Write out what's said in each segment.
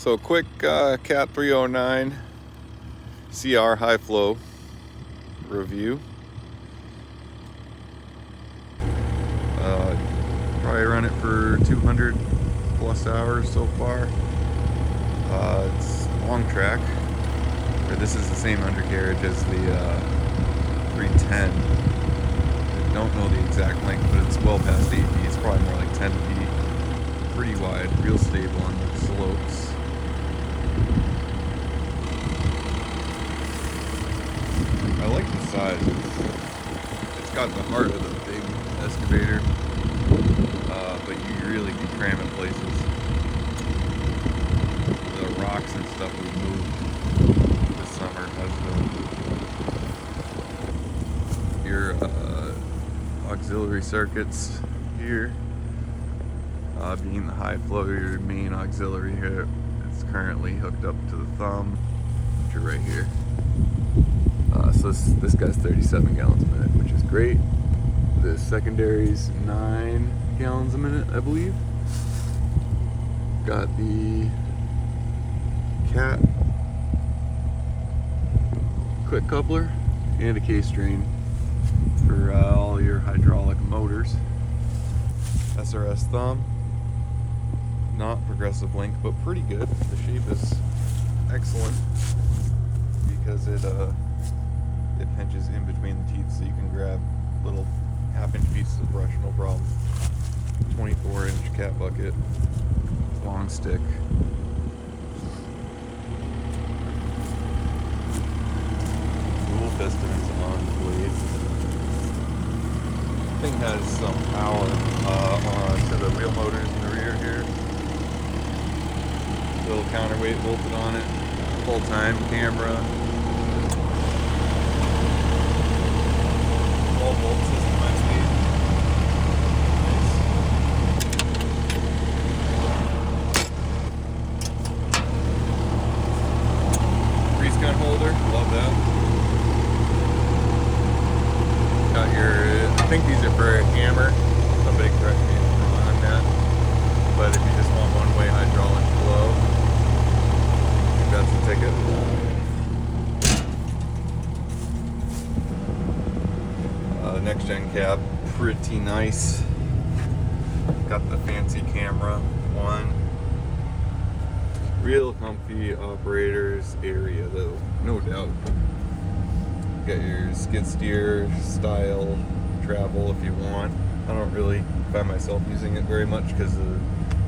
So quick Cat 309 CR high flow review. Probably run it for 200 plus hours so far. It's long track. This is the same undercarriage as the 310. I don't know the exact length, but it's well past 8 feet. It's probably more like 10 feet. Pretty wide, real stable on the slopes. I like the size. It's got the heart of the big excavator, but you really can cram in places. The rocks and stuff we moved this summer has your auxiliary circuits here, being the high flow, your main auxiliary here. It's currently hooked up to the thumb, which are right here. So this guy's 37 gallons a minute, which is great. The secondary's 9 gallons a minute, I believe. Got the Cat quick coupler and a case drain for all your hydraulic motors. SRS thumb, not progressive link, but pretty good. The shape is excellent because it pinches in between the teeth, so you can grab little half-inch pieces of brush, no problem. 24-inch cat bucket, long stick. Dual pistons on the blade. Thing has some power onto the wheel motors in the rear here. Little counterweight bolted on it. Full-time camera. 12-volt system, I believe. Nice. Grease gun holder, love that. Got your, I think these are for a hammer. Somebody correct me if I'm wrong on that. But if you just want one-way hydraulic flow, I think that's the ticket. Next gen cab, pretty nice. Got the fancy camera one. Real comfy operators area though, no doubt. Got your skid steer style travel if you want. I don't really find myself using it very much because of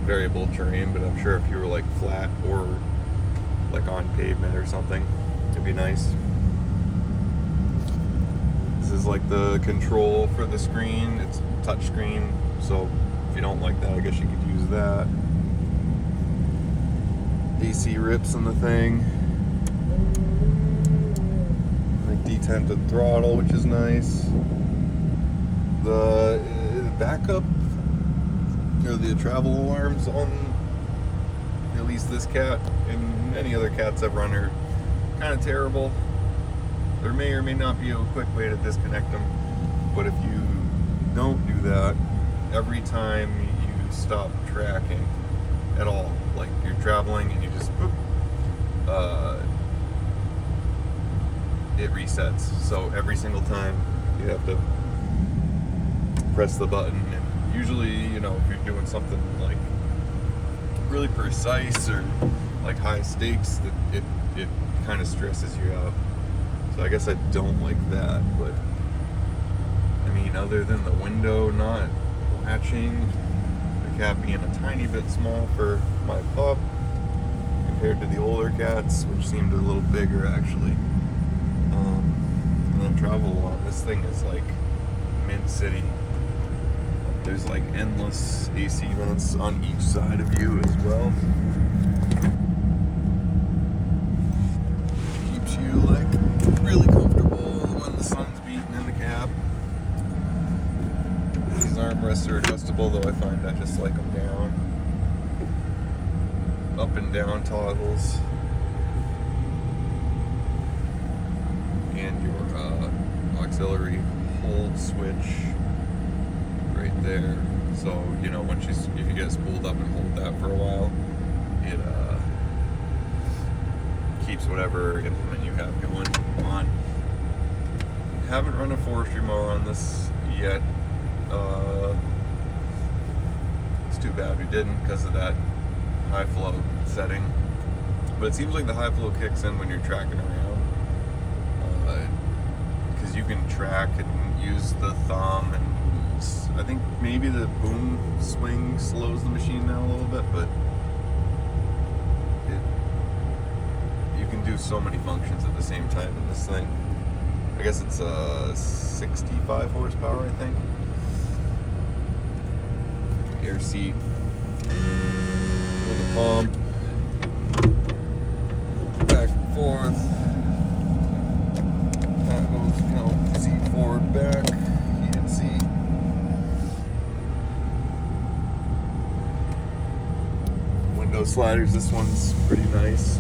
variable terrain, but I'm sure if you were like flat or like on pavement or something, it'd be nice. This is like the control for the screen. It's touch screen, so if you don't like that, I guess you could use that. AC rips in the thing. Like detented throttle, which is nice. The backup or the travel alarms on at least this cat and many other cats I've run are kind of terrible. There may or may not be a quick way to disconnect them, but if you don't do that, every time you stop tracking at all, like you're traveling and you just boop, it resets. So every single time you have to press the button, and usually, you know, if you're doing something like really precise or like high stakes, that it kind of stresses you out. So I guess I don't like that, but I mean, other than the window not latching, the cat being a tiny bit small for my pup compared to the older cats, which seemed a little bigger actually. And then travel along, this thing is like Mint City. There's like endless AC vents on each side of you as well. Keeps you like really comfortable when the sun's beating in the cab. These armrests are adjustable, though I find I just like them down. Up and down toggles. And your auxiliary hold switch right there. So, you know, if you get spooled up and hold that for a while, it keeps whatever implement you have going on. Haven't run a forestry mower on this yet. It's too bad we didn't because of that high flow setting. But it seems like the high flow kicks in when you're tracking around. Because you can track and use the thumb, and I think maybe the boom swing slows the machine down a little bit, but you can do so many functions at the same time in this thing. I guess it's 65 horsepower, I think. Air seat. The pump. Back and forth. That goes, seat forward, back, heated seat. Window sliders, this one's pretty nice.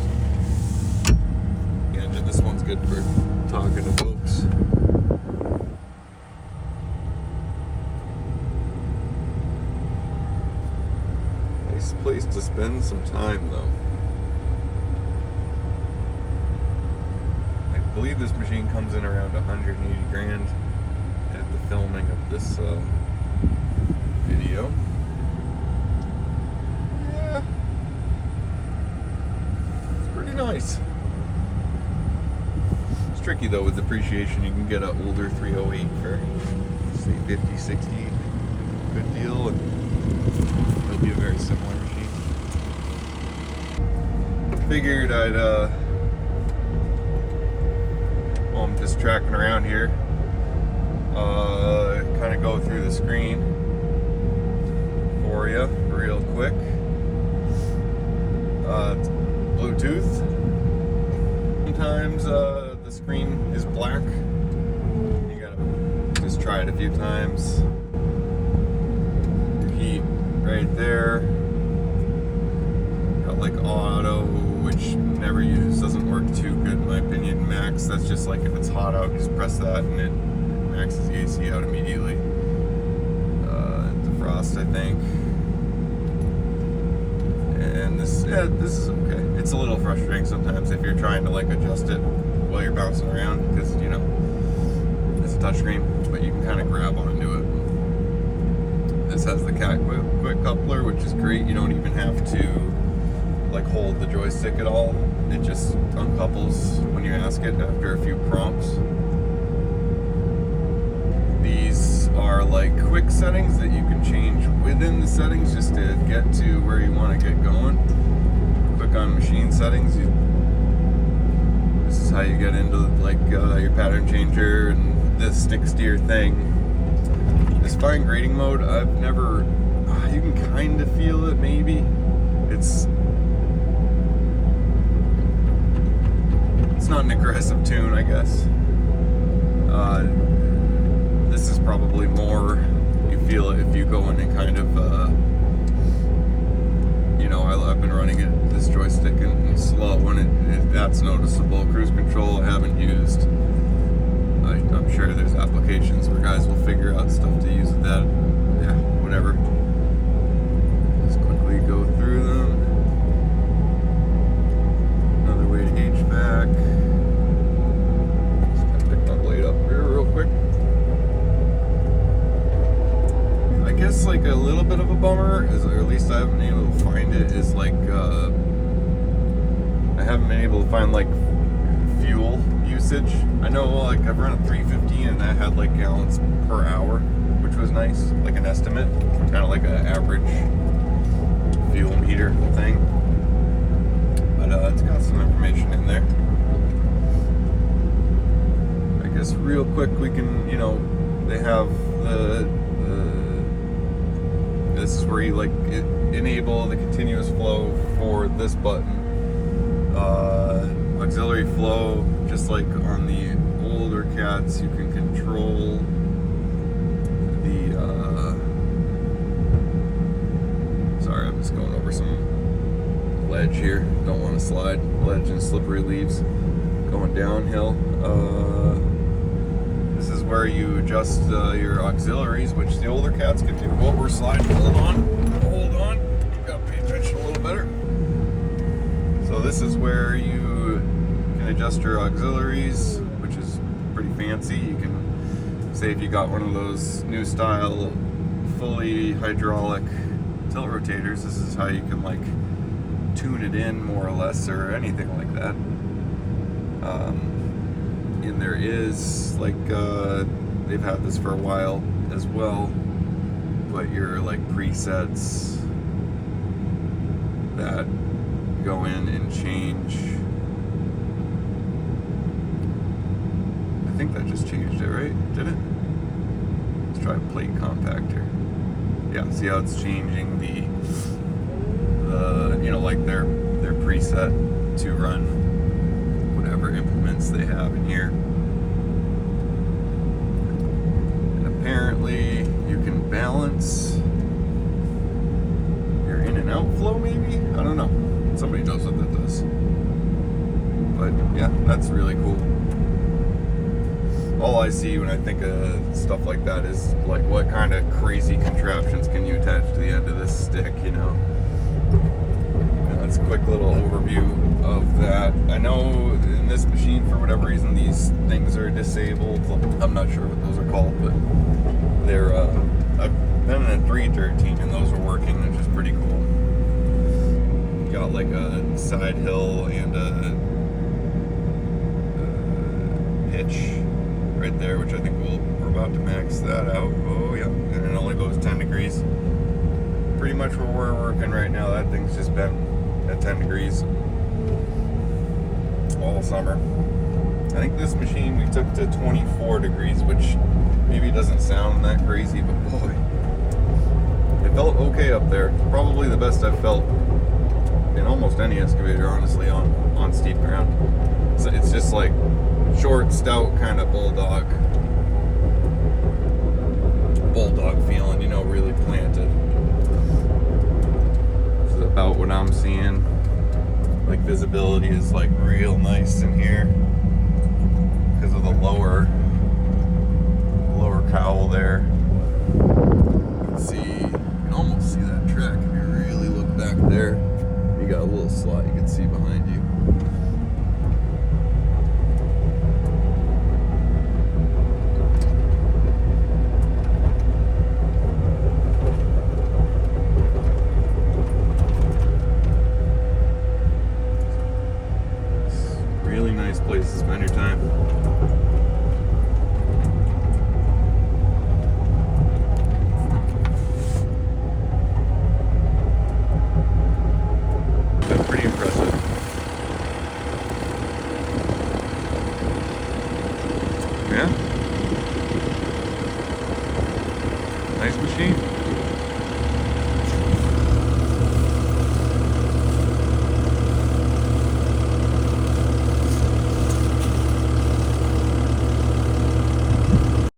The engine, this one's good for talking to folks. Nice place to spend some time though. I believe this machine comes in around 180 grand at the filming of this video. Yeah, it's pretty nice. It's tricky though with depreciation. You can get an older 308 for say 50, 60, good deal, and it'll be a very similar machine. Figured I'd while I'm just tracking around here, kind of go through the screen for you real quick. Bluetooth. Sometimes the screen is black. You gotta just try it a few times. Heat right there. Got like auto, which never used, doesn't work too good in my opinion. Max, that's just like if it's hot out, you just press that and it maxes the AC out immediately. Defrost, I think. And this is okay. It's a little frustrating sometimes if you're trying to like adjust it while you're bouncing around, because it's a touchscreen, but you can kind of grab onto it. This has the quick coupler, which is great. You don't even have to like hold the joystick at all. It just uncouples when you ask it after a few prompts. These are like quick settings that you can change within the settings just to get to where you want to get going. Click on machine settings. This is how you get into like your pattern changer and the stick steer thing. This fine grading mode, I've never, you can kind of feel it maybe. It's not an aggressive tune, I guess. This is probably more, you feel it if you go in and kind of, I've been running it, this joystick in slow, and that's noticeable. Cruise control I haven't used. I'm sure there's applications where guys will figure out stuff to use with that. Yeah, whatever. Just quickly go through them. Another way to HVAC. Just gotta pick my blade up here real quick. I guess like a little bit of a bummer, or at least I haven't been able to find it, is like I haven't been able to find like fuel usage. I know like I've run a 315 and that had like gallons per hour, which was nice, like an estimate, kind of like an average fuel meter thing. But it's got some information in there. I guess real quick we can, they have this is where you like enable the continuous flow for this button. Auxiliary flow, just like on the older cats, you can control the sorry, I'm just going over some ledge here, don't want to slide. Ledge and slippery leaves going downhill. This is where you adjust your auxiliaries, which the older cats can do. Oh, we're sliding. Hold on. Gotta pay attention a little better. So this is where you adjust your auxiliaries, which is pretty fancy. You can say if you got one of those new style fully hydraulic tilt rotators, this is how you can like tune it in more or less, or anything like that. And there is like they've had this for a while as well, but your like presets that go in and change. I think that just changed it, right? Did it? Let's try plate compactor. Yeah, see how it's changing the you know, like their preset to run whatever implements they have in here. And apparently you can balance your in and out flow, maybe? I don't know. Somebody knows what that does. But yeah, that's really cool. All I see when I think of stuff like that is like, what kind of crazy contraptions can you attach to the end of this stick, you know? And that's a quick little overview of that. I know in this machine, for whatever reason, these things are disabled. I'm not sure what those are called, but they're, I've been in a 313 and those are working, which is pretty cool. Got like a side hill and a pitch right there, which I think we're about to max that out. Oh yeah, and it only goes 10 degrees. Pretty much where we're working right now, that thing's just been at 10 degrees all summer. I think this machine we took to 24 degrees, which maybe doesn't sound that crazy, but boy, it felt okay up there. Probably the best I've felt in almost any excavator, honestly, on steep ground. So it's just like short, stout kind of bulldog feeling, you know, really planted. This is about what I'm seeing. Like visibility is like real nice in here because of the lower cowl there. You can see, you can almost see that track if you really look back there. You got a little slot you can see behind you. Really nice place to spend your time. That's pretty impressive. Yeah. Nice machine.